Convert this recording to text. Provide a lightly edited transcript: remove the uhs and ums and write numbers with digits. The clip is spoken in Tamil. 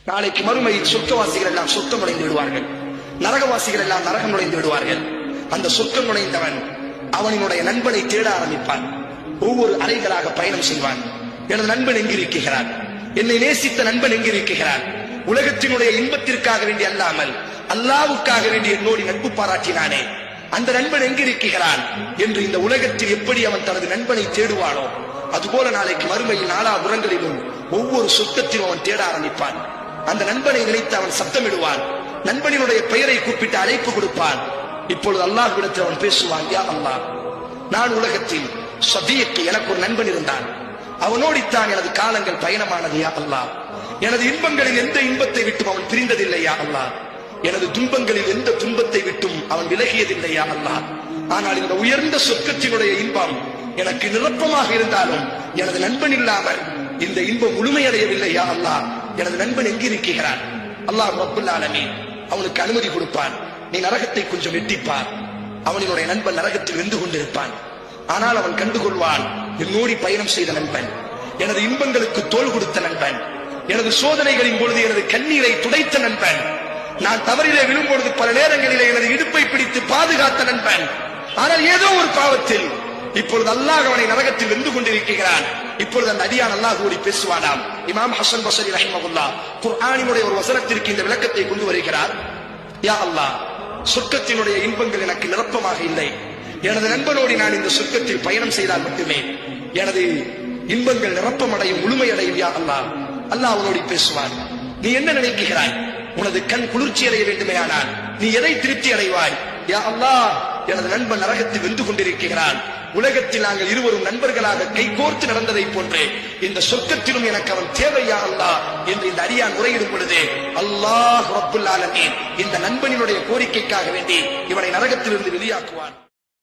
நாளைக்கு மறுமையில் சொர்க்கவாசிகள் எல்லாம் சொர்க்கம் நுழைந்து விடுவார்கள், நரகவாசிகள் எல்லாம் நரகம் நுழைந்து விடுவார்கள். அந்த சொர்க்கம் நுழைந்தவன் அவனுடைய நண்பனை தேட ஆரம்பிப்பான். ஒவ்வொரு அறைகளாக பயணம் செய்வான். எனது நண்பன் எங்கிருக்கிறான், என்னை நேசித்த நண்பன் எங்கிருக்கிறான், உலகத்தினுடைய இன்பத்திற்காக வேண்டி அல்லாமல் அல்லாவுக்காக வேண்டி என்னோடு நட்பு பாராட்டினானே அந்த நண்பன் எங்கிருக்கிறான் என்று இந்த உலகத்தில் எப்படி அவன் தனது நண்பனை தேடுவானோ அதுபோல நாளைக்கு மறுமையில் நாலா புறங்களிலும் ஒவ்வொரு சொர்க்கத்திலும் அவன் தேட ஆரம்பிப்பான். அந்த நண்பனை நினைத்து அவன் சத்தமிடுவான், நண்பனினுடைய பெயரை கூப்பிட்டு அழைப்பு கொடுப்பான். இப்பொழுது அல்லாஹ்விடத்தில் அவன் பேசுவான், யா அல்லாஹ், நான் உலகத்தில் சதீக் எனக்கு ஒரு நண்பன் இருந்தான், அவனோடித்தான் எனது காலங்கள் பயணமானது. யா அல்லாஹ், எனது இன்பங்களில் எந்த இன்பத்தை விட்டும் அவன் பிரிந்ததில்லை. யா அல்லாஹ், எனது துன்பங்களில் எந்த துன்பத்தை விட்டும் அவன் விலகியதில்லை. யா அல்லாஹ், ஆனால் இந்த உயர்ந்த சொர்க்கத்தினுடைய இன்பம் எனக்கு நிரப்பமாக இருந்தாலும் எனது நண்பன் இல்லாமல் இந்த இன்பம் முழுமையடையவில்லை. யா அல்லாஹ், எனது நண்பன் எங்கிருக்கிறான்? அல்லாஹ் ரப்புல் ஆலமீன் அவனுக்கு அனுமதி கொடுப்பான், நீ நரகத்தை கொஞ்சம் வெட்டிப்பார். அவனுடைய நண்பன் நரகத்தில் வெந்து கொண்டிருப்பான். ஆனால் அவன் கண்டுகொள்வான், என்னோடி பயணம் செய்த நண்பன், எனது இன்பங்களுக்கு தோள் கொடுத்த நண்பன், எனது சோதனைகளின் பொழுது எனது கண்ணீரை துடைத்த நண்பன், நான் தவறிலே விழும் பொழுது பல நேரங்களிலே எனது இடுப்பை பிடித்து பாதுகாத்த நண்பன். ஆனால் ஏதோ ஒரு பாவத்தில் இப்பொழுது அல்லாஹ் அவனை நரகத்தில் வெந்து கொண்டிருக்கிறான். இப்பொழுது அந்த அடியான் அல்லாஹ்வோடு பேசுவானாம். இமாம் ஹசன் பஸ்ரி ரஹிமஹுல்லாஹ் குர்ஆனினுடைய ஒரு வசனத்திற்கு இந்த விளக்கத்தை கொண்டு வருகிறார். யா அல்லாஹ், சொர்க்கத்தினுடைய இன்பங்கள் எனக்கு நிரப்பமாக இல்லை, எனது நண்பனோடு நான் இந்த சொர்க்கத்தில் பயணம் செய்தால் மட்டுமே எனது இன்பங்கள் நிரப்பமடையும், முழுமையடையும். யா அல்லாஹ், அல்லாஹ் அவனோடு பேசுவான், நீ என்ன நினைக்கிறாய்? உனது கண் குளிர்ச்சி அடைய வேண்டுமே, ஆனால் நீ எதை திருப்தி அடைவாய்? யா அல்லாஹ், எனது நண்பன் நரகத்தில் வெந்து கொண்டிருக்கிறான், உலகத்தில் நாங்கள் இருவரும் நண்பர்களாக கைகோர்த்து நடந்ததை போன்றே இந்த சொர்க்கத்திலும் எனக்கு அவன் தேவை. யா அல்லாஹ் என்று இந்த அடியான் முறையிடும் பொழுது அல்லாஹ் ரப்புல் ஆலமீன் இந்த நண்பனினுடைய கோரிக்கைக்காக வேண்டி இவனை நரகத்திலிருந்து வெளியாக்குவான்.